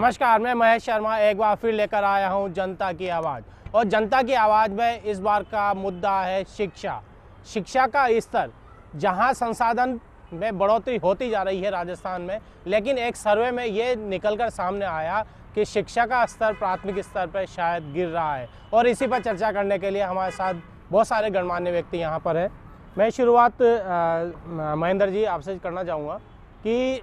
नमस्कार, मैं महेश शर्मा एक बार फिर लेकर आया हूं जनता की आवाज़। और जनता की आवाज़ में इस बार का मुद्दा है शिक्षा। शिक्षा का स्तर, जहां संसाधन में बढ़ोतरी होती जा रही है राजस्थान में, लेकिन एक सर्वे में ये निकलकर सामने आया कि शिक्षा का स्तर प्राथमिक स्तर पर शायद गिर रहा है। और इसी पर चर्चा करने के लिए हमारे साथ बहुत सारे गणमान्य व्यक्ति यहाँ पर हैं। मैं शुरुआत महेंद्र जी आपसे करना चाहूँगा कि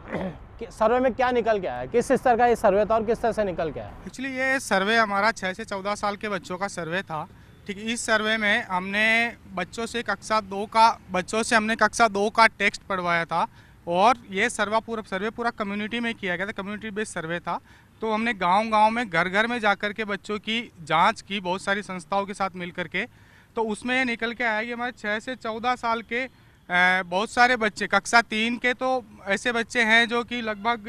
सर्वे में क्या निकल के आया, किस स्तर का ये सर्वे था और किस तरह से निकल के आया? एक्चुअली ये सर्वे हमारा 6 से 14 साल के बच्चों का सर्वे था। ठीक, इस सर्वे में हमने बच्चों से कक्षा 2 का टेक्स्ट पढ़वाया था। और ये सर्वे पूरा कम्युनिटी में किया गया था, कम्युनिटी बेस्ड सर्वे था। तो हमने गांव-गांव में घर घर में जाकर के बच्चों की जांच की, बहुत सारी संस्थाओं के साथ मिल करके। तो उसमें ये निकल के आया कि हमारे 6 से 14 साल के बहुत सारे बच्चे, कक्षा 3 के तो ऐसे बच्चे हैं जो कि लगभग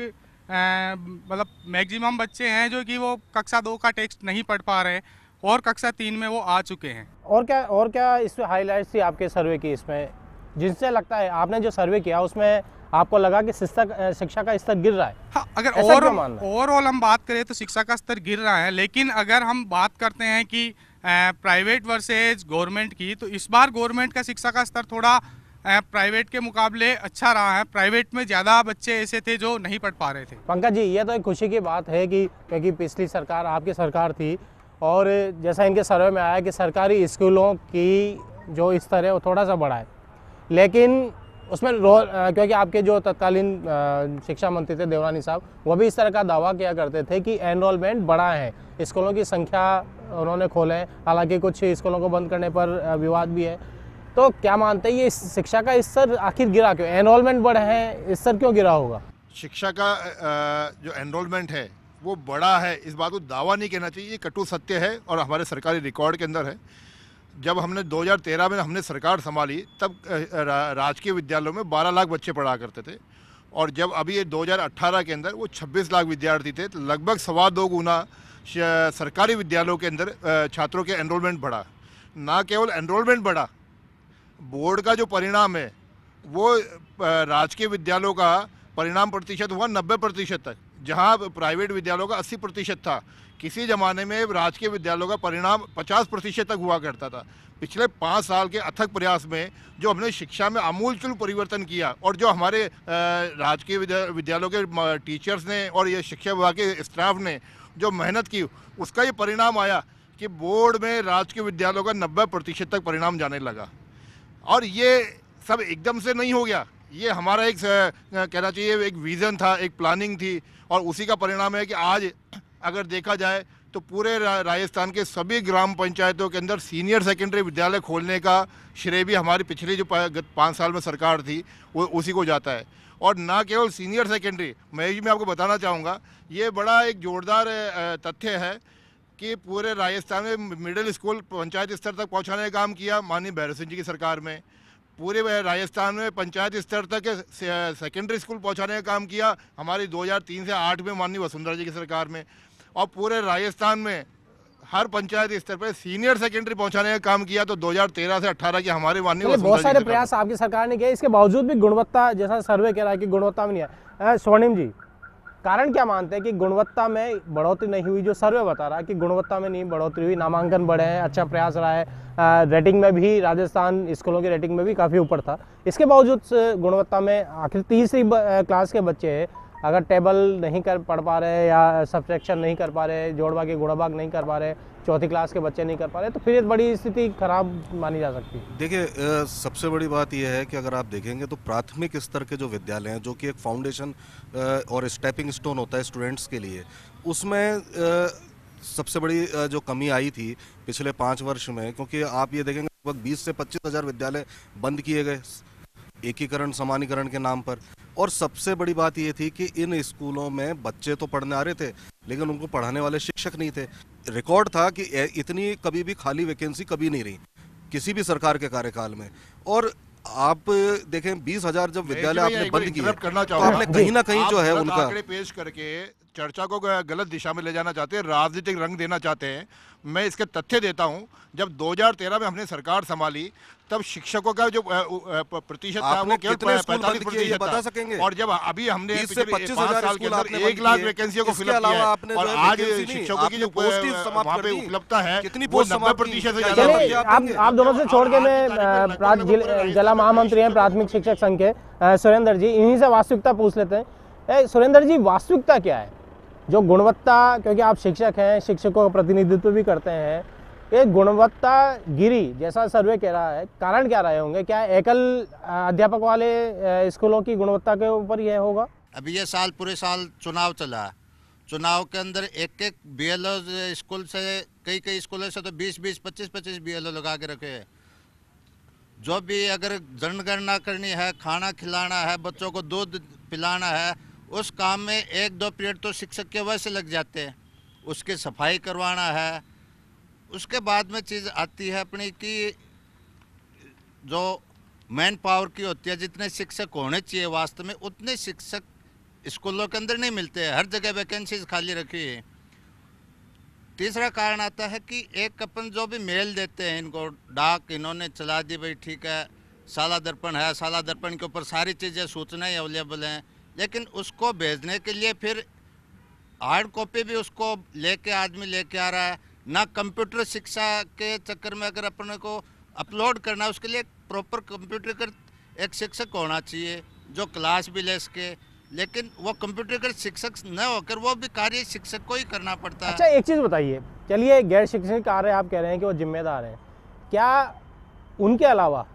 मतलब मैक्सिमम बच्चे हैं जो कि वो कक्षा 2 का टेक्स्ट नहीं पढ़ पा रहे, और कक्षा 3 में वो आ चुके हैं। और क्या इसमें हाईलाइट्स थी आपके सर्वे की, इसमें जिनसे लगता है आपने जो सर्वे किया उसमें आपको लगा कि शिक्षा का स्तर गिर रहा है? हाँ, अगर ओवरऑल हम बात करें तो शिक्षा का स्तर गिर रहा है, लेकिन अगर हम बात करते हैं कि प्राइवेट वर्सेज गवर्नमेंट की, तो इस बार गवर्नमेंट का शिक्षा का स्तर थोड़ा प्राइवेट के मुकाबले अच्छा रहा है। प्राइवेट में ज़्यादा बच्चे ऐसे थे जो नहीं पढ़ पा रहे थे। पंकज जी, ये तो एक खुशी की बात है कि क्योंकि पिछली सरकार आपकी सरकार थी, और जैसा इनके सर्वे में आया कि सरकारी स्कूलों की जो स्तर है वो थोड़ा सा बढ़ा है, लेकिन उसमें क्योंकि आपके जो तत्कालीन शिक्षा मंत्री थे देवरानी साहब, वो भी इस तरह का दावा किया करते थे कि एनरोलमेंट बढ़ा है, स्कूलों की संख्या उन्होंने खोले हैं। हालांकि कुछ स्कूलों को बंद करने पर विवाद भी है। तो क्या मानते हैं ये शिक्षा का स्तर आखिर गिरा क्यों? एनरोलमेंट बढ़े हैं, स्तर क्यों गिरा होगा? शिक्षा का जो एनरोलमेंट है वो बड़ा है, इस बात को दावा नहीं कहना चाहिए, ये कटु सत्य है और हमारे सरकारी रिकॉर्ड के अंदर है। जब हमने 2013 में हमने सरकार संभाली, तब राजकीय विद्यालयों में 12 लाख बच्चे पढ़ा करते थे, और जब अभी ये 2018 के अंदर वो 26 लाख विद्यार्थी थे। तो लगभग 2.25 गुना सरकारी विद्यालयों के अंदर छात्रों के एनरोलमेंट बढ़ा। ना केवल एनरोलमेंट बढ़ा, बोर्ड का जो परिणाम है वो राजकीय विद्यालयों का परिणाम प्रतिशत हुआ 90% तक, जहां प्राइवेट विद्यालयों का 80% था। किसी ज़माने में राजकीय विद्यालयों का परिणाम 50% तक हुआ करता था। पिछले 5 साल के अथक प्रयास में जो हमने शिक्षा में आमूलचूल परिवर्तन किया, और जो हमारे राजकीय विद्यालयों के टीचर्स ने और ये शिक्षा विभाग के स्टाफ ने जो मेहनत की, उसका ये परिणाम आया कि बोर्ड में राजकीय विद्यालयों का 90% तक परिणाम जाने लगा। और ये सब एकदम से नहीं हो गया, ये हमारा एक कहना चाहिए एक विज़न था, एक प्लानिंग थी, और उसी का परिणाम है कि आज अगर देखा जाए तो पूरे राजस्थान के सभी ग्राम पंचायतों के अंदर सीनियर सेकेंडरी विद्यालय खोलने का श्रेय भी हमारी पिछली जो 5 साल में सरकार थी वो उसी को जाता है। और ना केवल सीनियर सेकेंडरी, मैं आपको बताना चाहूँगा, ये बड़ा एक जोरदार तथ्य है कि पूरे राजस्थान में मिडिल स्कूल पंचायत स्तर तक पहुंचाने का काम किया माननीय भैरव सिंह जी की सरकार में। पूरे राजस्थान में पंचायत स्तर तक सेकेंडरी स्कूल पहुंचाने का काम किया हमारी 2003 से 8 में माननीय वसुंधरा जी की सरकार में। और पूरे राजस्थान में हर पंचायत स्तर पर सीनियर सेकेंडरी पहुंचाने का काम किया तो 2013 से 18 की हमारे माननीय बहुत सारे प्रयास आपकी सरकार ने किए, इसके बावजूद भी गुणवत्ता, जैसा सर्वे कह रहा है कि गुणवत्ता में नहीं है। स्वर्णिम जी, कारण क्या मानते हैं कि गुणवत्ता में बढ़ोतरी नहीं हुई? जो सर्वे बता रहा है कि गुणवत्ता में नहीं बढ़ोतरी हुई, नामांकन बढ़े हैं, अच्छा प्रयास रहा है, रेटिंग में भी राजस्थान स्कूलों की रेटिंग में भी काफ़ी ऊपर था, इसके बावजूद गुणवत्ता में आखिर तीसरी क्लास के बच्चे अगर टेबल नहीं कर पढ़ पा रहे, या सब्ट्रैक्शन नहीं कर पा रहे, जोड़ के गुणा भाग नहीं कर पा रहे, चौथी क्लास के बच्चे नहीं कर पा रहे, तो फिर बड़ी स्थिति खराब मानी जा सकती है। देखिए, सबसे बड़ी बात यह है कि अगर आप देखेंगे तो प्राथमिक स्तर के जो विद्यालय हैं, जो कि एक फाउंडेशन और स्टेपिंग स्टोन होता है स्टूडेंट्स के लिए, उसमें सबसे बड़ी जो कमी आई थी पिछले 5 वर्ष में, क्योंकि आप ये देखेंगे लगभग 20 से 25 हज़ार विद्यालय बंद किए गए एकीकरण समानीकरण के नाम पर। और सबसे बड़ी बात ये थी कि इन स्कूलों में बच्चे तो पढ़ने आ रहे थे, लेकिन उनको पढ़ाने वाले शिक्षक नहीं थे। रिकॉर्ड था कि इतनी कभी भी खाली वैकेंसी कभी नहीं रही किसी भी सरकार के कार्यकाल में। और आप देखें 20,000 जब विद्यालय आपने बंद किए, तो आपने कहीं ना कहीं जो है उनका आंकड़े पेश करके चर्चा को गलत दिशा में ले जाना चाहते हैं, राजनीतिक रंग देना चाहते हैं। मैं इसके तथ्य देता हूं, जब 2013 में हमने सरकार संभाली तब शिक्षकों का जो प्रतिशत था वो केवल 45% बता सकेंगे? और जब अभी हमने 20 से 25,000 साल के स्कूल अंदर आपने 1 लाख वैकेंसियों को फिलअप किया है, और आज शिक्षकों की जो वहाँ पे उपलब्धता है वो 90% से ज्यादा। चलिए आप दोनों से छोड़ के मैं जिला महामंत्री हैं प्राथमिक शिक्षक संघ के सुरेंद्र जी, इन्हीं से वास्तविकता पूछ लेते हैं। सुरेंद्र जी, वास्तविकता क्या है? जो गुणवत्ता, क्योंकि आप शिक्षक हैं, शिक्षकों का प्रतिनिधित्व भी करते हैं, ये गुणवत्ता गिरी जैसा सर्वे कह रहा है, कारण क्या रहे होंगे? क्या एकल अध्यापक वाले स्कूलों की गुणवत्ता के ऊपर यह होगा? अभी ये साल पूरे साल चुनाव चला, चुनाव के अंदर एक बीएलओ स्कूल से, कई स्कूलों से तो 20-20, 25-25 बीएलओ लगा के रखे हैं। जो भी अगर जनगणना करनी है, खाना खिलाना है, बच्चों को दूध पिलाना है, उस काम में 1-2 पीरियड तो शिक्षक के वजह से लग जाते हैं। उसकी सफाई करवाना है, उसके बाद में चीज़ आती है अपनी कि जो मैन पावर की होती है, जितने शिक्षक होने चाहिए वास्तव में उतने शिक्षक स्कूलों के अंदर नहीं मिलते हैं, हर जगह वैकेंसीज खाली रखी है। तीसरा कारण आता है कि एक अपन जो भी मेल देते हैं इनको, डाक इन्होंने चला दी, भाई ठीक है साला दर्पण है, साला दर्पण के ऊपर सारी चीज़ें सूचनाएं अवेलेबल हैं, लेकिन उसको भेजने के लिए फिर हार्ड कॉपी भी उसको लेके आदमी लेके आ रहा है ना। कंप्यूटर शिक्षा के चक्कर में अगर अपन को अपलोड करना है, उसके लिए प्रॉपर कंप्यूटर का एक शिक्षक होना चाहिए जो क्लास भी ले सके, लेकिन वो कंप्यूटर का शिक्षक न होकर वो भी कार्य शिक्षक को ही करना पड़ता है। अच्छा, एक चीज़ बताइए, चलिए गैर शिक्षक कार्य आप कह रहे हैं कि वो जिम्मेदार हैं, क्या उनके अलावा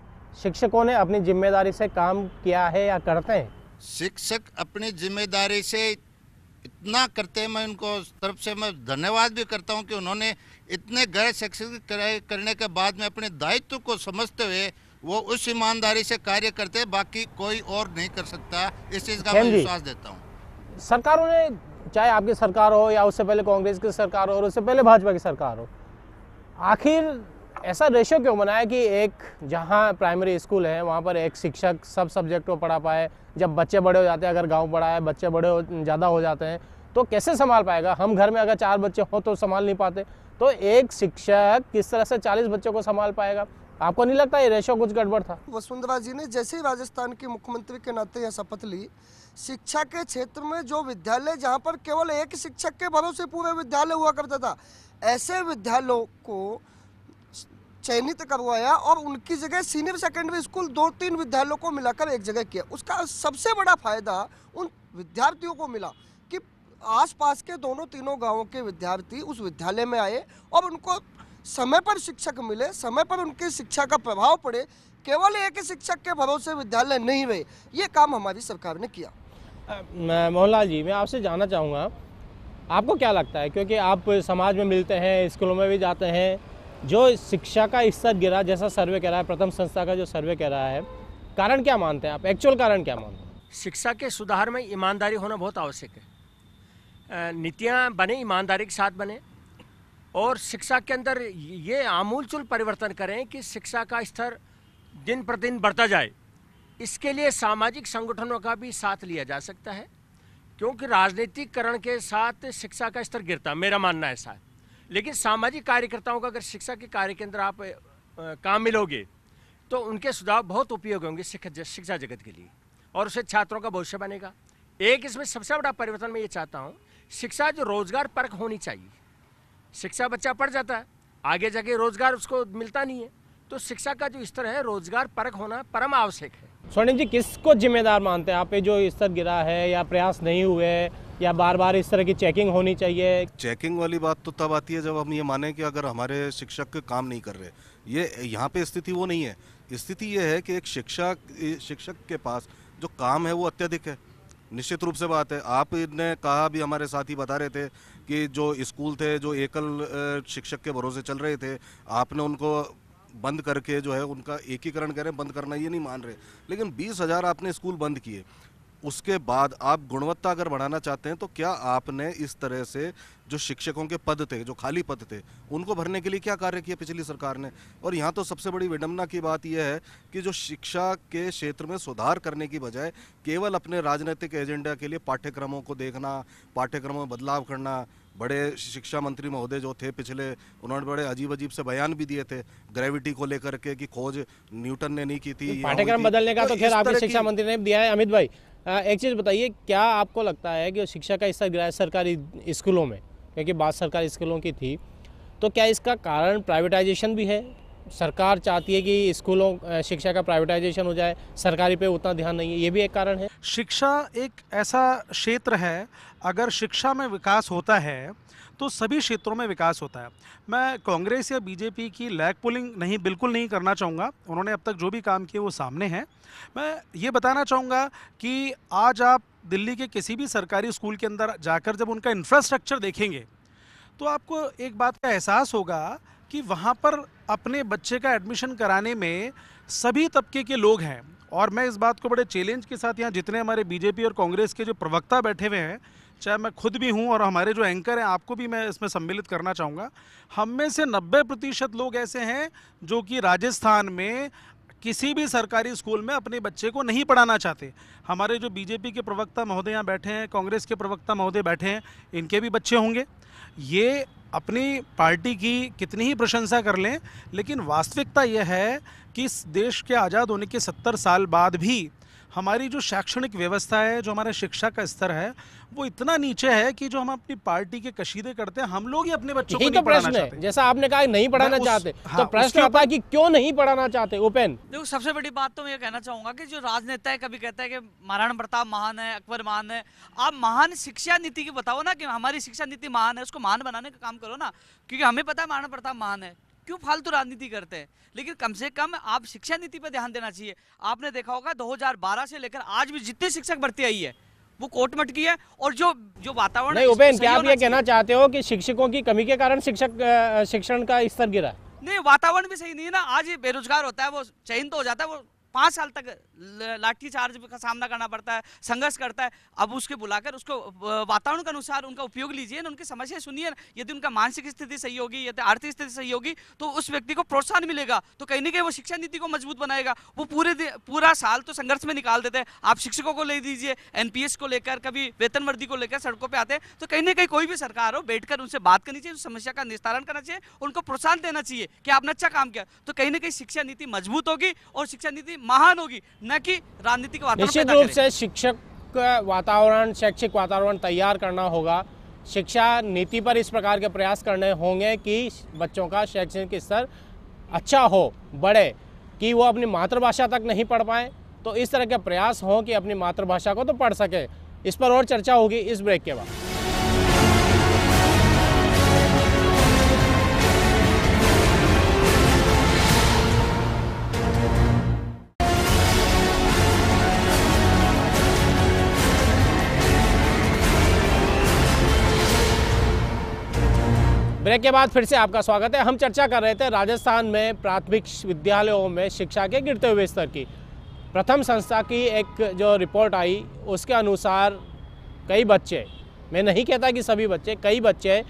शिक्षकों ने अपनी जिम्मेदारी से काम किया है या करते हैं? शिक्षक अपनी जिम्मेदारी से इतना करते हैं, मैं उनको तरफ से मैं धन्यवाद भी करता हूं कि उन्होंने इतने गैर शैक्षणिक करने के बाद में अपने दायित्व को समझते हुए वो उस ईमानदारी से कार्य करते हैं, बाकी कोई और नहीं कर सकता। इस चीज़ का मैं विश्वास देता हूँ। सरकारों ने, चाहे आपकी सरकार हो या उससे पहले कांग्रेस की सरकार हो और उससे पहले भाजपा की सरकार हो, आखिर ऐसा रेशो क्यों बनाया कि एक जहाँ प्राइमरी स्कूल है वहाँ पर एक शिक्षक सब सब्जेक्ट को पढ़ा पाए? जब बच्चे बड़े हो जाते हैं, अगर गांव बड़ा है, बच्चे ज़्यादा हो जाते हैं, तो कैसे संभाल पाएगा? हम घर में अगर 4 बच्चे हो तो संभाल नहीं पाते, तो एक शिक्षक किस तरह से 40 बच्चों को संभाल पाएगा? आपको नहीं लगता ये रेशो कुछ गड़बड़ था? वसुंधरा जी ने जैसे ही राजस्थान के मुख्यमंत्री के नाते यह शपथ ली, शिक्षा के क्षेत्र में जो विद्यालय जहाँ पर केवल एक शिक्षक के भरोसे पूरे विद्यालय हुआ करता था, ऐसे विद्यालयों को चयनित करवाया और उनकी जगह सीनियर सेकेंडरी स्कूल 2-3 विद्यालयों को मिलाकर एक जगह किया। उसका सबसे बड़ा फायदा उन विद्यार्थियों को मिला कि आसपास के दोनों-तीनों गांवों के विद्यार्थी उस विद्यालय में आए और उनको समय पर शिक्षक मिले, समय पर उनकी शिक्षा का प्रभाव पड़े, केवल एक शिक्षक के भरोसे विद्यालय नहीं रहे। ये काम हमारी सरकार ने किया। मोहनलाल जी, मैं आपसे जानना चाहूँगा, आपको क्या लगता है, क्योंकि आप समाज में मिलते हैं, स्कूलों में भी जाते हैं, जो शिक्षा का स्तर गिरा जैसा सर्वे कह रहा है, प्रथम संस्था का जो सर्वे कह रहा है, कारण क्या मानते हैं आप? एक्चुअल कारण क्या मानते हैं? शिक्षा के सुधार में ईमानदारी होना बहुत आवश्यक है। नीतियाँ बने, ईमानदारी के साथ बने, और शिक्षा के अंदर ये आमूलचूल परिवर्तन करें कि शिक्षा का स्तर दिन प्रतिदिन बढ़ता जाए। इसके लिए सामाजिक संगठनों का भी साथ लिया जा सकता है, क्योंकि राजनीतिकरण के साथ शिक्षा का स्तर गिरता, मेरा मानना ऐसा है। लेकिन सामाजिक कार्यकर्ताओं का अगर शिक्षा के कार्य के अंदर आप काम मिलोगे तो उनके सुझाव बहुत उपयोगी होंगे शिक्षा जगत के लिए, और उससे छात्रों का भविष्य बनेगा। एक इसमें सबसे बड़ा परिवर्तन मैं ये चाहता हूँ, शिक्षा जो रोजगार परक होनी चाहिए। शिक्षा बच्चा पढ़ जाता है, आगे जाके रोजगार उसको मिलता नहीं है, तो शिक्षा का जो स्तर है रोजगार परक होना परम आवश्यक है। स्वर्णिम जी, किसको जिम्मेदार मानते हैं आप? जो स्तर गिरा है, या प्रयास नहीं हुए, या बार बार इस तरह की चेकिंग होनी चाहिए? चेकिंग वाली बात तो तब आती है जब हम ये माने कि अगर हमारे शिक्षक काम नहीं कर रहे। ये यहाँ पे स्थिति वो नहीं है। स्थिति ये है कि एक शिक्षक के पास जो काम है वो अत्यधिक है। निश्चित रूप से बात है, आपने कहा भी, हमारे साथी बता रहे थे कि जो स्कूल थे जो एकल शिक्षक के भरोसे चल रहे थे, आपने उनको बंद करके जो है उनका एकीकरण करें, बंद करना ये नहीं मान रहे, लेकिन 20,000 आपने स्कूल बंद किए। उसके बाद आप गुणवत्ता अगर बढ़ाना चाहते हैं तो क्या आपने इस तरह से जो शिक्षकों के पद थे, जो खाली पद थे, उनको भरने के लिए क्या कार्य किया पिछली सरकार ने? और यहाँ तो सबसे बड़ी विडंबना की बात यह है कि जो शिक्षा के क्षेत्र में सुधार करने की बजाय केवल अपने राजनीतिक एजेंडा के लिए पाठ्यक्रमों को देखना, पाठ्यक्रमों में बदलाव करना। बड़े शिक्षा मंत्री महोदय जो थे पिछले, उन्होंने बड़े अजीब अजीब से बयान भी दिए थे ग्रेविटी को लेकर के कि खोज न्यूटन ने नहीं की थी। पाठ्यक्रम बदलने का तो खैर आपके शिक्षा मंत्री ने दिया है। अमित भाई, एक चीज़ बताइए, क्या आपको लगता है कि शिक्षा का स्तर गिरा है सरकारी स्कूलों में? क्योंकि बात सरकारी स्कूलों की थी, तो क्या इसका कारण प्राइवेटाइजेशन भी है? सरकार चाहती है कि स्कूलों शिक्षा का प्राइवेटाइजेशन हो जाए, सरकारी पे उतना ध्यान नहीं है, ये भी एक कारण है? शिक्षा एक ऐसा क्षेत्र है, अगर शिक्षा में विकास होता है तो सभी क्षेत्रों में विकास होता है। मैं कांग्रेस या बीजेपी की लैग पुलिंग बिल्कुल नहीं करना चाहूँगा। उन्होंने अब तक जो भी काम किए वो सामने हैं। मैं ये बताना चाहूँगा कि आज आप दिल्ली के किसी भी सरकारी स्कूल के अंदर जाकर जब उनका इंफ्रास्ट्रक्चर देखेंगे तो आपको एक बात का एहसास होगा कि वहाँ पर अपने बच्चे का एडमिशन कराने में सभी तबके के लोग हैं। और मैं इस बात को बड़े चैलेंज के साथ यहाँ जितने हमारे बीजेपी और कांग्रेस के जो प्रवक्ता बैठे हुए हैं, चाहे मैं खुद भी हूँ और हमारे जो एंकर हैं, आपको भी मैं इसमें सम्मिलित करना चाहूँगा, हम में से 90% लोग ऐसे हैं जो कि राजस्थान में किसी भी सरकारी स्कूल में अपने बच्चे को नहीं पढ़ाना चाहते। हमारे जो बीजेपी के प्रवक्ता महोदय यहाँ बैठे हैं, कांग्रेस के प्रवक्ता महोदय बैठे हैं, इनके भी बच्चे होंगे। ये अपनी पार्टी की कितनी ही प्रशंसा कर लें, लेकिन वास्तविकता यह है कि इस देश के आज़ाद होने के 70 साल बाद भी हमारी जो शैक्षणिक व्यवस्था है, जो हमारा शिक्षा का स्तर है, वो इतना नीचे है कि जो हम अपनी पार्टी के कशीदे करते हैं, हम लोग ही अपने बच्चों को नहीं पढ़ाना चाहते। जैसा आपने कहा नहीं पढ़ाना चाहते, तो प्रश्न आता है कि क्यों नहीं पढ़ाना चाहते? ओपन देखो, सबसे बड़ी बात तो मैं ये कहना चाहूंगा कि जो राजनेता है कभी कहता है कि महाराणा प्रताप महान है, अकबर महान है। आप महान शिक्षा नीति की बताओ ना कि हमारी शिक्षा नीति महान है, उसको महान बनाने का काम करो ना, क्योंकि हमें पता है महाराणा प्रताप महान है। क्यों फालतू राजनीति करते हैं? लेकिन कम से कम आप शिक्षा नीति पर ध्यान देना चाहिए। आपने देखा होगा 2012 से लेकर आज भी जितनी शिक्षक भर्ती आई है वो कोट मटकी है। और जो वातावरण नहीं उपेन, क्या आप ये कहना चाहते हो कि शिक्षकों की कमी के कारण शिक्षण का स्तर गिरा है? नहीं, वातावरण भी सही नहीं है ना। आज ये बेरोजगार होता है, वो चयन तो हो जाता है, वो 5 साल तक लाठी चार्ज का सामना करना पड़ता है, संघर्ष करता है। अब उसके बुलाकर उसको वातावरण के अनुसार उनका उपयोग लीजिए ना, उनकी समस्या सुनिए। यदि उनका मानसिक स्थिति सही होगी, यदि आर्थिक स्थिति सही होगी, तो उस व्यक्ति को प्रोत्साहन मिलेगा, तो कहीं ना कहीं वो शिक्षा नीति को मजबूत बनाएगा। वो पूरा साल तो संघर्ष में निकाल देते हैं। आप शिक्षकों को ले दीजिए, एनपीएस को लेकर, कभी वेतन वृद्धि को लेकर सड़कों पर आते हैं, तो कहीं ना कहीं कोई भी सरकार हो, बैठकर उनसे बात करनी चाहिए, उस समस्या का निस्तारण करना चाहिए, उनको प्रोत्साहन देना चाहिए कि आपने अच्छा काम किया। तो कहीं ना कहीं शिक्षा नीति मजबूत होगी और शिक्षा नीति महान होगी, न कि राजनीतिक वातावरण। निश्चित रूप से शिक्षक वातावरण, शैक्षिक वातावरण तैयार करना होगा। शिक्षा नीति पर इस प्रकार के प्रयास करने होंगे कि बच्चों का शैक्षणिक स्तर अच्छा हो, बढ़े, कि वो अपनी मातृभाषा तक नहीं पढ़ पाए, तो इस तरह के प्रयास हों कि अपनी मातृभाषा को तो पढ़ सके। इस पर और चर्चा होगी इस ब्रेक के बाद। ब्रेक के बाद फिर से आपका स्वागत है। हम चर्चा कर रहे थे राजस्थान में प्राथमिक विद्यालयों में शिक्षा के गिरते हुए स्तर की। प्रथम संस्था की एक जो रिपोर्ट आई उसके अनुसार कई बच्चे, मैं नहीं कहता कि सभी बच्चे, कई बच्चे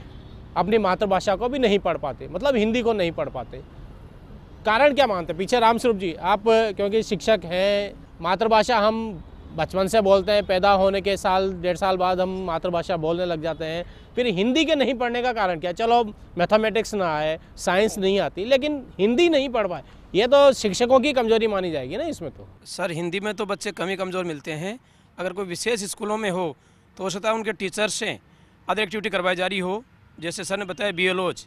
अपनी मातृभाषा को भी नहीं पढ़ पाते, मतलब हिंदी को नहीं पढ़ पाते। कारण क्या मानते? पीछे रामस्वरूप जी, आप क्योंकि शिक्षक हैं, मातृभाषा हम बचपन से बोलते हैं, पैदा होने के साल 1.5 साल बाद हम मातृभाषा बोलने लग जाते हैं, फिर हिंदी के नहीं पढ़ने का कारण क्या? चलो मैथमेटिक्स ना आए, साइंस नहीं आती, लेकिन हिंदी नहीं पढ़ पाए, ये तो शिक्षकों की कमजोरी मानी जाएगी ना इसमें? तो सर, हिंदी में तो बच्चे कम ही कमज़ोर मिलते हैं। अगर कोई विशेष स्कूलों में हो तो हो सकता है उनके टीचर से अदर एक्टिविटी करवाई जा रही हो, जैसे सर ने बताया बीएलओज,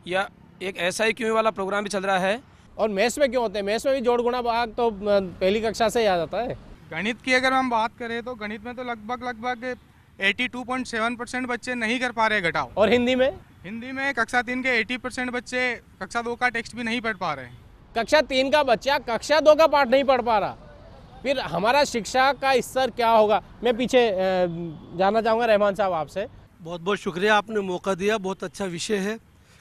या एक SIQ वाला प्रोग्राम भी चल रहा है। और मैथ्स में क्यों होते हैं? मैथ्स में भी जोड़ गुणा भाग तो पहली कक्षा से ही आ जाता है। गणित की अगर हम बात करें तो गणित में तो लगभग 82.7% बच्चे नहीं कर पा रहे घटाओ। और हिंदी में? हिंदी में कक्षा 3 के 80% बच्चे कक्षा 2 का टेक्स्ट भी नहीं पढ़ पा रहे हैं। कक्षा 3 का बच्चा कक्षा 2 का पाठ नहीं पढ़ पा रहा, फिर हमारा शिक्षा का स्तर क्या होगा? मैं पीछे जानना चाहूँगा रहमान साहब आपसे। बहुत बहुत शुक्रिया, आपने मौका दिया। बहुत अच्छा विषय है,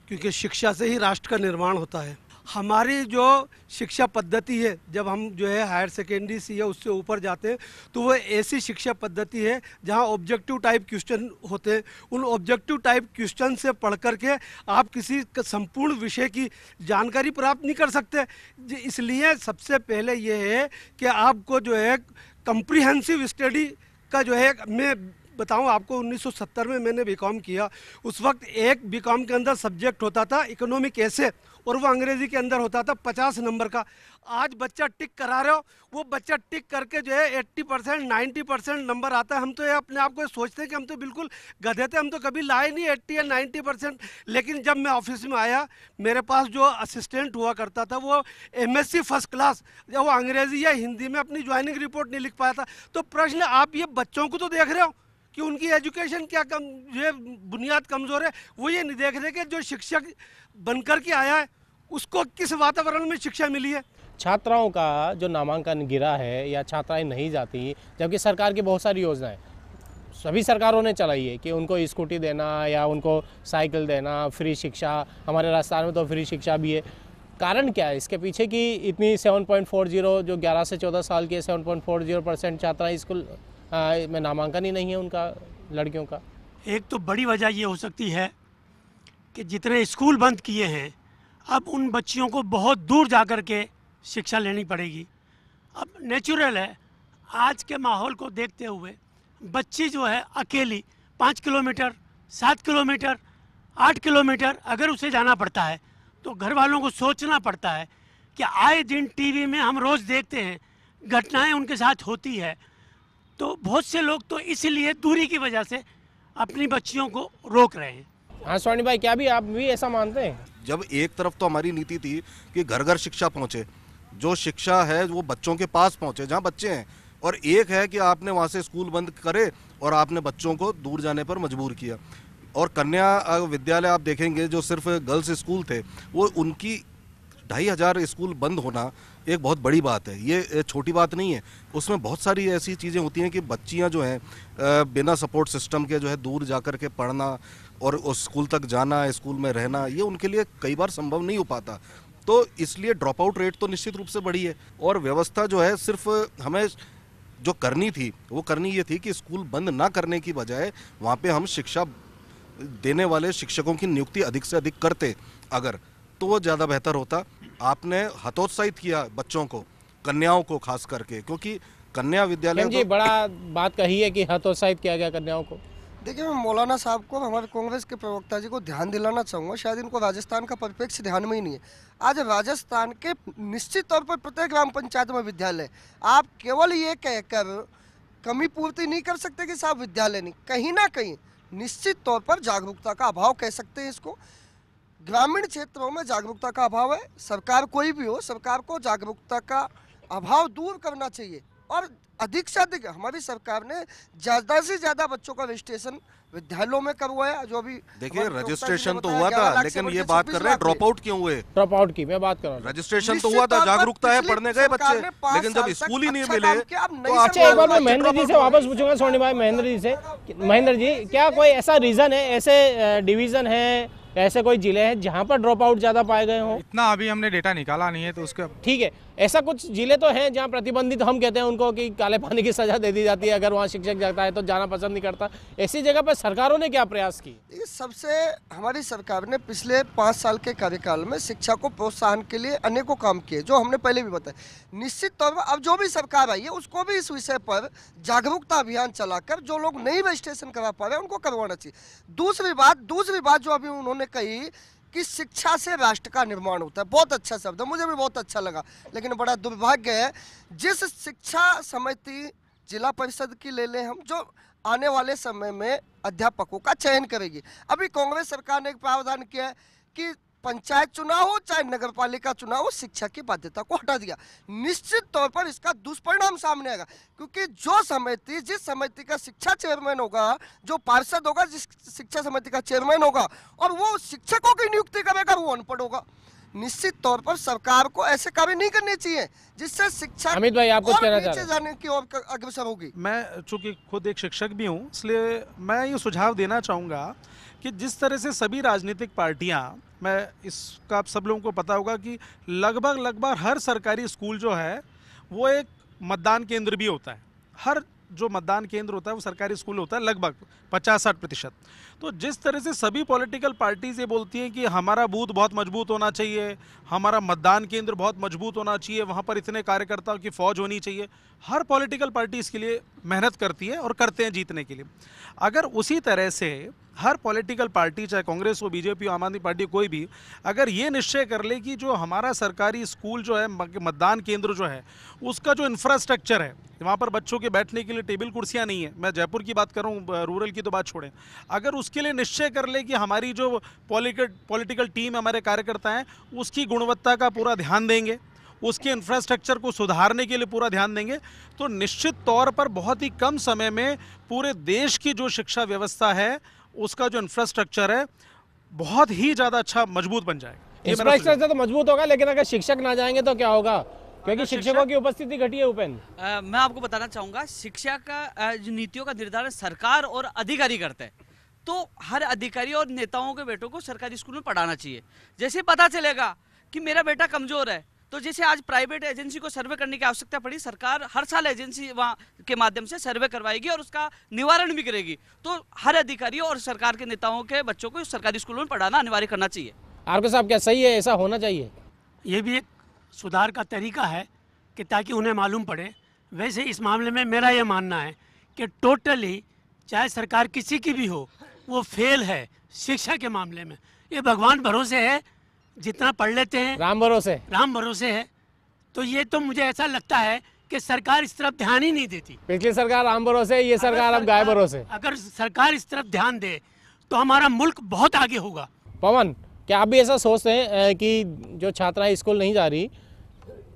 क्योंकि शिक्षा से ही राष्ट्र का निर्माण होता है। हमारी जो शिक्षा पद्धति है, जब हम जो है हायर सेकेंडरी से या उससे ऊपर जाते हैं, तो वो ऐसी शिक्षा पद्धति है जहाँ ऑब्जेक्टिव टाइप क्वेश्चन होते हैं। उन ऑब्जेक्टिव टाइप क्वेश्चन से पढ़ करके आप किसी संपूर्ण विषय की जानकारी प्राप्त नहीं कर सकते। इसलिए सबसे पहले ये है कि आपको जो है कम्प्रीहेंसिव स्टडी का जो है, मैं बताऊं आपको 1970 में मैंने बीकॉम किया, उस वक्त एक बीकॉम के अंदर सब्जेक्ट होता था इकोनॉमिक ऐसे, और वो अंग्रेजी के अंदर होता था 50 नंबर का। आज बच्चा टिक करा रहे हो, वो बच्चा टिक करके जो है 80% 90% नंबर आता है। हम तो ये अपने आप को सोचते हैं कि हम तो बिल्कुल गधे थे, हम तो कभी लाए नहीं 80 या 90%। लेकिन जब मैं ऑफिस में आया, मेरे पास जो असिस्टेंट हुआ करता था वो MSc फर्स्ट क्लास, जब वो अंग्रेजी या हिंदी में अपनी ज्वाइनिंग रिपोर्ट नहीं लिख पाया था। तो प्रश्न, आप ये बच्चों को तो देख रहे हो कि उनकी एजुकेशन क्या ये बुनियाद कमज़ोर है, वो ये नहीं देख रहे कि जो शिक्षक बनकर के आया है उसको किस वातावरण में शिक्षा मिली है। छात्राओं का जो नामांकन गिरा है या छात्राएं नहीं जाती, जबकि सरकार की बहुत सारी योजनाएं सभी सरकारों ने चलाई है कि उनको स्कूटी देना या उनको साइकिल देना, फ्री शिक्षा, हमारे राजस्थान में तो फ्री शिक्षा भी है। कारण क्या है इसके पीछे कि इतनी 7.40 जो 11 से 14 साल के 7.40% छात्राएँ स्कूल में नामांकन ही नहीं है उनका, लड़कियों का? एक तो बड़ी वजह ये हो सकती है कि जितने स्कूल बंद किए हैं, अब उन बच्चियों को बहुत दूर जा कर के शिक्षा लेनी पड़ेगी। अब नेचुरल है, आज के माहौल को देखते हुए बच्ची जो है अकेली 5 किलोमीटर, 7 किलोमीटर, 8 किलोमीटर अगर उसे जाना पड़ता है, तो घर वालों को सोचना पड़ता है कि आए दिन टीवी में हम रोज़ देखते हैं घटनाएं उनके साथ होती है। तो बहुत से लोग तो इसीलिए दूरी की वजह से अपनी बच्चियों को रोक रहे हैं। हाँ स्वर्णी भाई, क्या भी आप भी ऐसा मानते हैं? जब एक तरफ तो हमारी नीति थी कि घर घर शिक्षा पहुंचे, जो शिक्षा है वो बच्चों के पास पहुंचे जहां बच्चे हैं, और एक है कि आपने वहां से स्कूल बंद करे और आपने बच्चों को दूर जाने पर मजबूर किया। और कन्या विद्यालय आप देखेंगे जो सिर्फ गर्ल्स स्कूल थे, वो उनकी 2500 स्कूल बंद होना एक बहुत बड़ी बात है, ये छोटी बात नहीं है। उसमें बहुत सारी ऐसी चीज़ें होती हैं कि बच्चियां जो हैं बिना सपोर्ट सिस्टम के जो है दूर जाकर के पढ़ना और उस स्कूल तक जाना, स्कूल में रहना, ये उनके लिए कई बार संभव नहीं हो पाता। तो इसलिए ड्रॉप आउट रेट तो निश्चित रूप से बढ़ी है। और व्यवस्था जो है, सिर्फ हमें जो करनी थी वो करनी ये थी कि स्कूल बंद ना करने की बजाय वहाँ पे हम शिक्षा देने वाले शिक्षकों की नियुक्ति अधिक से अधिक करते अगर, तो वो ज़्यादा बेहतर होता। आपने हतोत्साहित किया बच्चों को, कन्याओं को खास करके, क्योंकि कन्या विद्यालय जी बड़ा बात कही है कि हतोत्साहित किया गया कन्याओं को। देखिए, मैं मौलाना साहब को, हमारे कांग्रेस के प्रवक्ता जी को ध्यान दिलाना चाहूँगा, शायद इनको राजस्थान का परिप्रेक्ष्य ध्यान में ही नहीं है। आज राजस्थान के निश्चित तौर पर प्रत्येक ग्राम पंचायत में विद्यालय, आप केवल ये कहकर कमी पूर्ति नहीं कर सकते कि साहब विद्यालय नहीं, कहीं ना कहीं निश्चित तौर पर जागरूकता का अभाव कह सकते हैं इसको। ग्रामीण क्षेत्रों में जागरूकता का अभाव है। सरकार कोई भी हो, सरकार को जागरूकता का अभाव दूर करना चाहिए और अधिक से अधिक हमारी सरकार ने ज़्यादा से ज़्यादा बच्चों का रजिस्ट्रेशन विद्यालयों में करवाया। जो भी देखिए रजिस्ट्रेशन तो हुआ था, लेकिन ये बात कर रहे हैं ड्रॉप आउट क्यों हुए? ड्रॉप आउट की मैं बात कर रहा हूँ। रजिस्ट्रेशन तो हुआ था, जागरूकता है, पढ़ने गए बच्चे, लेकिन जब स्कूल ही नहीं मिले तो अच्छा, एक बार मैं महेंद्र जी से वापस पूछूंगा, स्वर्णी भाई महेंद्र जी से। महेंद्र जी, क्या कोई ऐसा रीजन है, ऐसे डिवीजन है, ऐसे कोई जिले हैं जहां पर ड्रॉप आउट ज़्यादा पाए गए हों? इतना अभी हमने डेटा निकाला नहीं है, तो उसका ठीक है। ऐसा कुछ जिले तो हैं जहां प्रतिबंधित, हम कहते हैं उनको कि काले पानी की सजा दे दी जाती है, अगर वहां शिक्षक जाता है तो जाना पसंद नहीं करता। ऐसी जगह पर सरकारों ने क्या प्रयास किए? सबसे हमारी सरकार ने पिछले 5 साल के कार्यकाल में शिक्षा को प्रोत्साहन के लिए अनेकों काम किए, जो हमने पहले भी बताया। निश्चित तौर पर अब जो भी सरकार आई है उसको भी इस विषय पर जागरूकता अभियान चलाकर जो लोग नहीं रजिस्ट्रेशन करा पा रहे हैं उनको करवाना चाहिए। दूसरी बात जो अभी उन्होंने कही कि शिक्षा से राष्ट्र का निर्माण होता है, बहुत अच्छा शब्द है, मुझे भी बहुत अच्छा लगा। लेकिन बड़ा दुर्भाग्य है, जिस शिक्षा समिति जिला परिषद की ले लें हम, जो आने वाले समय में अध्यापकों का चयन करेगी। अभी कांग्रेस सरकार ने एक प्रावधान किया है कि पंचायत चुनाव हो चाहे नगर पालिका चुनाव हो, शिक्षा की बाध्यता को हटा दिया। निश्चित तौर पर इसका दुष्परिणाम सामने आएगा, क्योंकि जिस समिति का शिक्षा चेयरमैन होगा, जो पार्षद होगा जिस शिक्षा समिति का चेयरमैन होगा, और वो शिक्षकों की नियुक्ति करेगा, वो अनपढ़ होगा। निश्चित तौर पर सरकार को ऐसे कार्य नहीं करने चाहिए जिससे शिक्षा अमित भाई, आप कुछ और कहना चाह नीचे रहे जाने की ओर अग्रसर होगी। मैं चूंकि खुद एक शिक्षक भी हूँ, इसलिए मैं ये सुझाव देना चाहूँगा कि जिस तरह से सभी राजनीतिक पार्टियाँ, मैं इसका आप सब लोगों को पता होगा कि लगभग हर सरकारी स्कूल जो है वो एक मतदान केंद्र भी होता है। हर जो मतदान केंद्र होता है वो सरकारी स्कूल होता है, लगभग 50-60%। तो जिस तरह से सभी पॉलिटिकल पार्टीज ये बोलती हैं कि हमारा बूथ बहुत मजबूत होना चाहिए, हमारा मतदान केंद्र बहुत मजबूत होना चाहिए, वहाँ पर इतने कार्यकर्ताओं की फौज होनी चाहिए, हर पॉलिटिकल पार्टी इसके लिए मेहनत करती है और करते हैं जीतने के लिए। अगर उसी तरह से हर पॉलिटिकल पार्टी, चाहे कांग्रेस हो, बीजेपी हो, आम आदमी पार्टी, कोई भी, अगर ये निश्चय कर ले कि जो हमारा सरकारी स्कूल जो है, मतदान केंद्र जो है, उसका जो इंफ्रास्ट्रक्चर है, वहाँ पर बच्चों के बैठने के लिए टेबल कुर्सियाँ नहीं है, मैं जयपुर की बात कर रहा हूँ, रूरल की तो बात छोड़ें, अगर उसके लिए निश्चय कर ले कि हमारी जो पॉलिटिकल टीम, हमारे कार्यकर्ता हैं, उसकी गुणवत्ता का पूरा ध्यान देंगे, उसके इंफ्रास्ट्रक्चर को सुधारने के लिए पूरा ध्यान देंगे, तो निश्चित तौर पर बहुत ही कम समय में पूरे देश की जो शिक्षा व्यवस्था है उसका जो इंफ्रास्ट्रक्चर है बहुत ही ज़्यादा अच्छा मजबूत बन जाएगा। इंफ्रास्ट्रक्चर तो मजबूत होगा, लेकिन अगर शिक्षक ना जाएंगे तो क्या होगा? क्योंकि शिक्षकों की उपस्थिति घटी है। उपेंद्र, मैं आपको बताना चाहूँगा, शिक्षा का जो नीतियों का निर्धारण सरकार और अधिकारी करते हैं, तो हर अधिकारी और नेताओं के बेटों को सरकारी स्कूल में पढ़ाना चाहिए। जैसे पता चलेगा कि मेरा बेटा कमज़ोर है, तो जैसे आज प्राइवेट एजेंसी को सर्वे करने की आवश्यकता पड़ी, सरकार हर साल एजेंसी वहाँ के माध्यम से सर्वे करवाएगी और उसका निवारण भी करेगी। तो हर अधिकारी और सरकार के नेताओं के बच्चों को सरकारी स्कूलों में पढ़ाना अनिवार्य करना चाहिए। आर के साहब, क्या सही है, ऐसा होना चाहिए? ये भी एक सुधार का तरीका है कि ताकि उन्हें मालूम पड़े। वैसे इस मामले में मेरा ये मानना है कि टोटली चाहे सरकार किसी की भी हो, वो फेल है शिक्षा के मामले में। ये भगवान भरोसे है, जितना पढ़ लेते हैं राम भरोसे है। तो ये तो मुझे ऐसा लगता है कि सरकार इस तरफ ध्यान ही नहीं देती। पिछली सरकार राम भरोसे, ये सरकार अब गाय भरोसे। अगर सरकार इस तरफ ध्यान दे तो हमारा मुल्क बहुत आगे होगा। पवन, क्या आप भी ऐसा सोचते हैं कि जो छात्राएं स्कूल नहीं जा रही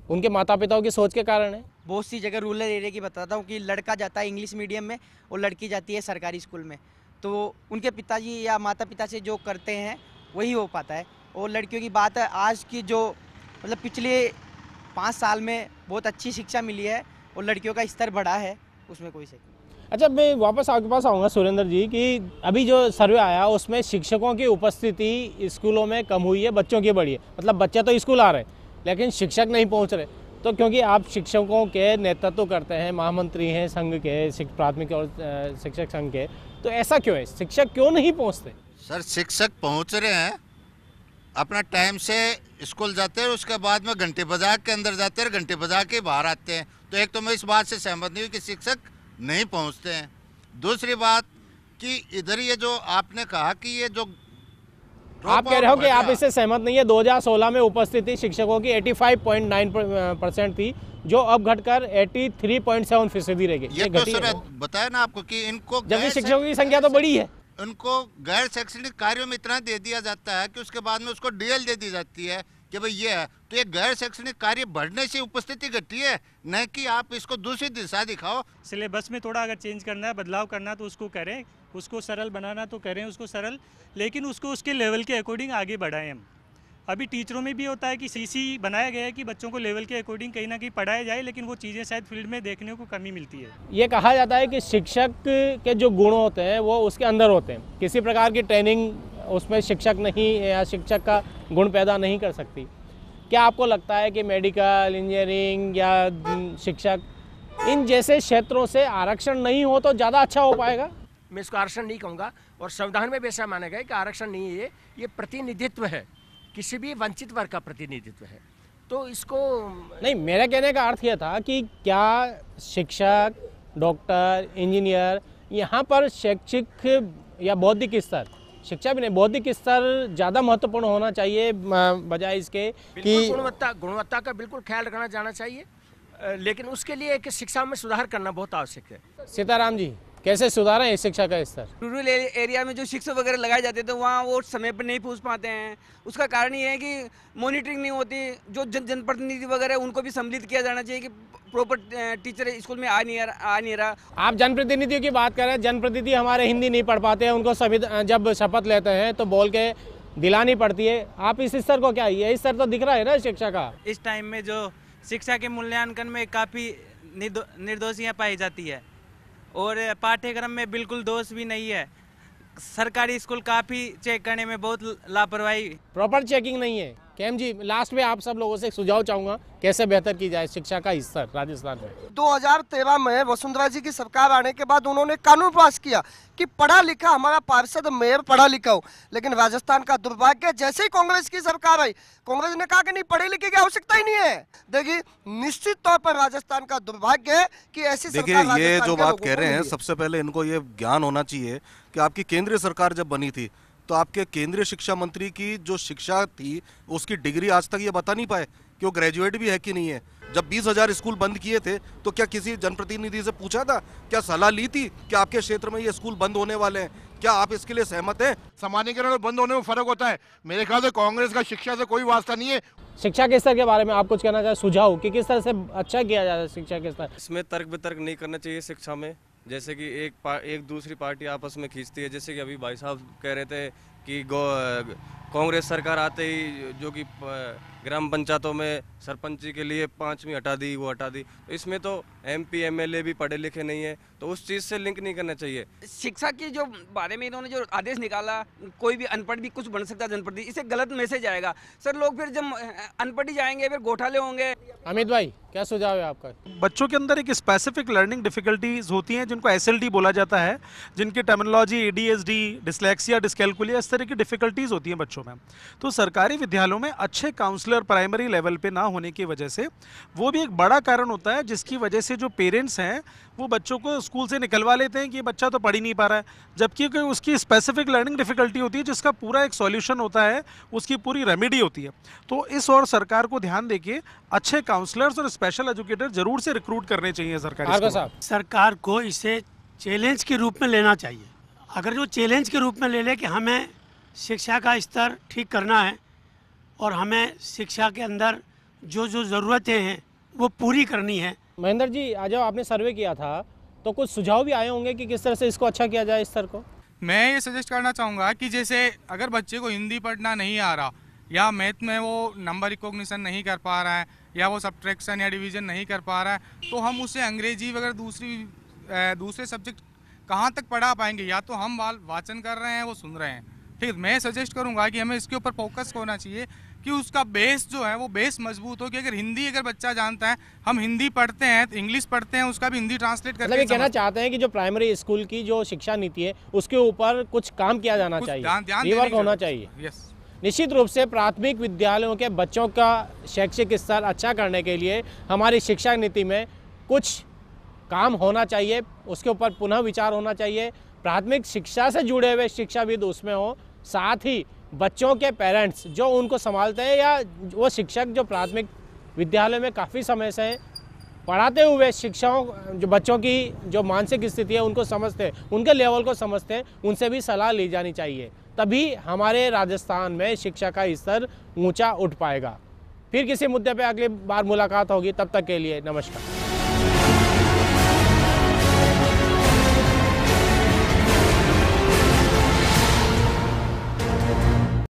उनके माता पिताओं की सोच के कारण है? बहुत सी जगह रूरल एरिया की बताता हूँ कि लड़का जाता है इंग्लिश मीडियम में और लड़की जाती है सरकारी स्कूल में, तो उनके पिताजी या माता पिता से जो करते हैं वही हो पाता है। और लड़कियों की बात है, आज की जो मतलब पिछले 5 साल में बहुत अच्छी शिक्षा मिली है और लड़कियों का स्तर बढ़ा है, उसमें कोई शक नहीं। अच्छा, मैं वापस आपके पास आऊँगा सुरेंद्र जी कि अभी जो सर्वे आया उसमें शिक्षकों की उपस्थिति स्कूलों में कम हुई है, बच्चों की बढ़ी है। मतलब बच्चे तो स्कूल आ रहे हैं लेकिन शिक्षक नहीं पहुँच रहे। तो क्योंकि आप शिक्षकों के नेतृत्व करते हैं, महामंत्री हैं संघ के, प्राथमिक और शिक्षक संघ के, तो ऐसा क्यों है? शिक्षक क्यों नहीं पहुँचते? सर, शिक्षक पहुँच रहे हैं, अपना टाइम से स्कूल जाते हैं, उसके बाद में घंटे बजा के अंदर जाते हैं, घंटे बजा के बाहर आते हैं। तो एक तो मैं इस बात से सहमत नहीं हूँ कि शिक्षक नहीं पहुँचते हैं। दूसरी बात कि इधर ये जो आपने कहा कि ये जो आप कह रहे हो कि आप इससे सहमत नहीं है। 2016 में उपस्थिति शिक्षकों की 85.9% थी, जो अब घटकर 83.7% रह गई। ये तो सर बताया ना आपको कि इनको, जबकि शिक्षकों की संख्या तो बड़ी है, उनको गैर शैक्षणिक कार्यों में इतना दे दिया जाता है कि उसके बाद में उसको डीएल दे दी जाती है कि भाई ये है। तो ये गैर शैक्षणिक कार्य बढ़ने से उपस्थिति घटी है, न कि आप इसको दूसरी दिशा दिखाओ। सिलेबस में थोड़ा अगर चेंज करना है, बदलाव करना तो उसको करें, उसको सरल बनाना तो करें उसको सरल, लेकिन उसको उसके लेवल के अकॉर्डिंग आगे बढ़ाएं हम। अभी टीचरों में भी होता है कि सीसी बनाया गया है कि बच्चों को लेवल के अकॉर्डिंग कहीं ना कहीं पढ़ाया जाए, लेकिन वो चीज़ें शायद फील्ड में देखने को कमी मिलती है। ये कहा जाता है कि शिक्षक के जो गुण होते हैं वो उसके अंदर होते हैं, किसी प्रकार की ट्रेनिंग उसमें शिक्षक नहीं या शिक्षक का गुण पैदा नहीं कर सकती। क्या आपको लगता है कि मेडिकल, इंजीनियरिंग या शिक्षक इन जैसे क्षेत्रों से आरक्षण नहीं हो तो ज़्यादा अच्छा हो पाएगा? मैं इसको आरक्षण नहीं कहूँगा, और संविधान में भी ऐसा माना गया कि आरक्षण नहीं है, ये प्रतिनिधित्व है, किसी भी वंचित वर्ग का प्रतिनिधित्व है। तो इसको नहीं, मेरा कहने का अर्थ यह था कि क्या शिक्षक, डॉक्टर, इंजीनियर, यहाँ पर शैक्षिक या बौद्धिक स्तर, शिक्षा भी नहीं बौद्धिक स्तर ज़्यादा महत्वपूर्ण होना चाहिए बजाय इसके कि गुणवत्ता का बिल्कुल ख्याल रखना जाना चाहिए, लेकिन उसके लिए एक शिक्षा में सुधार करना बहुत आवश्यक है। सीताराम जी, कैसे सुधारें इस शिक्षा का स्तर? रूरल एरिया में जो शिक्षक वगैरह लगाए जाते हैं तो वहाँ वो समय पर नहीं पहुँच पाते हैं। उसका कारण ये है कि मॉनिटरिंग नहीं होती। जो जनप्रतिनिधि वगैरह उनको भी सम्मिलित किया जाना चाहिए कि प्रॉपर टीचर स्कूल में आ नहीं रहा। आप जनप्रतिनिधियों की बात कर रहे हैं, जनप्रतिनिधि हमारे हिंदी नहीं पढ़ पाते हैं, उनको सभी जब शपथ लेते हैं तो बोल के दिलानी पड़ती है। आप इस स्तर को क्या, यही स्तर तो दिख रहा है ना शिक्षा का। इस टाइम में जो शिक्षा के मूल्यांकन में काफ़ी निर्दोषियाँ पाई जाती है और पाठ्यक्रम में बिल्कुल दोष भी नहीं है। सरकारी स्कूल काफ़ी चेक करने में बहुत लापरवाही, प्रॉपर चेकिंग नहीं है। केम जी, लास्ट में आप सब लोगों से सुझाव चाहूँगा कैसे बेहतर की जाए शिक्षा का स्तर राजस्थान में। 2013 में वसुंधरा जी की सरकार आने के बाद उन्होंने कानून पास किया कि पढ़ा लिखा हमारा पार्षद मेयर पढ़ा लिखा हो, लेकिन राजस्थान का दुर्भाग्य जैसे ही कांग्रेस की सरकार आई, कांग्रेस ने कहा कि नहीं, पढ़े लिखे की आवश्यकता ही नहीं है। देखिए, निश्चित तौर पर राजस्थान का दुर्भाग्य है कि ऐसी देखिए ये जो बात कह रहे हैं, सबसे पहले इनको ये ज्ञान होना चाहिए कि आपकी केंद्रीय सरकार जब बनी थी तो आपके केंद्रीय शिक्षा मंत्री की जो शिक्षा थी उसकी डिग्री आज तक ये बता नहीं पाए कि वो ग्रेजुएट भी है कि नहीं है। जब 20,000 स्कूल बंद किए थे तो क्या किसी जनप्रतिनिधि से पूछा था, क्या सलाह ली थी कि आपके क्षेत्र में ये स्कूल बंद होने वाले हैं, क्या आप इसके लिए सहमत हैं? सामान्यकरण और बंद होने में फर्क होता है। मेरे ख्याल से कांग्रेस का शिक्षा से कोई वास्ता नहीं है। शिक्षा के स्तर के बारे में आप कुछ कहना चाहें, सुझाव कि किस तरह से अच्छा किया जाए शिक्षा के स्तर? इसमें तर्क वितर्क नहीं करना चाहिए शिक्षा में, जैसे कि एक दूसरी पार्टी आपस में खींचती है। जैसे कि अभी भाई साहब कह रहे थे कि कांग्रेस सरकार आते ही जो कि ग्राम पंचायतों में सरपंची के लिए 5वीं हटा दी, वो हटा दी। तो इसमें तो MP MLA भी पढ़े लिखे नहीं है, तो उस चीज़ से लिंक नहीं करना चाहिए। शिक्षा के जो बारे में इन्होंने जो आदेश निकाला, कोई भी अनपढ़ भी कुछ बन सकता है जनप्रतिनिधि, इससे गलत मैसेज आएगा सर। लोग फिर जब अनपढ़ ही जाएंगे फिर घोटाले होंगे। अमित भाई, क्या सुझाव है आपका? बच्चों के अंदर एक स्पेसिफिक लर्निंग डिफिकल्टीज होती हैं जिनको SLD बोला जाता है, जिनकी टर्मिनोलॉजी ADHD, डिसलेक्सिया, डिस्कैल्कुलिया, इस तरह की डिफिकल्टीज होती हैं बच्चों में। तो सरकारी विद्यालयों में अच्छे काउंसलर प्राइमरी लेवल पे ना होने की वजह से वो भी एक बड़ा कारण होता है, जिसकी वजह से जो पेरेंट्स हैं वो बच्चों को स्कूल से निकलवा लेते हैं कि ये बच्चा तो पढ़ ही नहीं पा रहा है, जबकि उसकी स्पेसिफिक लर्निंग डिफिकल्टी होती है जिसका पूरा एक सॉल्यूशन होता है, उसकी पूरी रेमेडी होती है। तो इस और सरकार को ध्यान देके अच्छे काउंसलर्स और स्पेशल एजुकेटर जरूर से रिक्रूट करने चाहिए सरकारी। सरकार को इसे चैलेंज के रूप में लेना चाहिए। अगर जो चैलेंज के रूप में ले ले कि हमें शिक्षा का स्तर ठीक करना है और हमें शिक्षा के अंदर जो जो ज़रूरतें हैं वो पूरी करनी है। महेंद्र जी, आज जब आपने सर्वे किया था तो कुछ सुझाव भी आए होंगे कि किस तरह से इसको अच्छा किया जाए इस स्तर को। मैं ये सजेस्ट करना चाहूँगा कि जैसे अगर बच्चे को हिंदी पढ़ना नहीं आ रहा या मैथ में वो नंबर रिकॉग्निशन नहीं कर पा रहा है या वो सब्ट्रैक्शन या डिवीज़न नहीं कर पा रहा है, तो हम उसे अंग्रेजी वगैरह दूसरे सब्जेक्ट कहाँ तक पढ़ा पाएंगे? या तो हम वाचन कर रहे हैं, वो सुन रहे हैं। ठीक है, मैं सजेस्ट करूँगा कि हमें इसके ऊपर फोकस होना चाहिए कि उसका बेस जो है वो बेस मजबूत हो कि अगर बच्चा जानता है, हम हिंदी पढ़ते हैं तो इंग्लिश पढ़ते हैं, उसका भी हिंदी ट्रांसलेट करके मतलब कहना चाहते हैं कि जो प्राइमरी स्कूल की जो शिक्षा नीति है उसके ऊपर कुछ काम किया जाना चाहिए, रिवर्क होना चाहिए। निश्चित रूप से प्राथमिक विद्यालयों के बच्चों का शैक्षिक स्तर अच्छा करने के लिए हमारी शिक्षा नीति में कुछ काम होना चाहिए, उसके ऊपर पुनः विचार होना चाहिए। प्राथमिक शिक्षा से जुड़े हुए शिक्षाविद उसमें हो, साथ ही बच्चों के पेरेंट्स जो उनको संभालते हैं या वो शिक्षक जो प्राथमिक विद्यालय में काफ़ी समय से पढ़ाते हुए शिक्षाओं जो बच्चों की जो मानसिक स्थिति है उनको समझते हैं, उनके लेवल को समझते हैं, उनसे भी सलाह ली जानी चाहिए। तभी हमारे राजस्थान में शिक्षा का स्तर ऊंचा उठ पाएगा। फिर किसी मुद्दे पे अगली बार मुलाकात होगी, तब तक के लिए नमस्कार।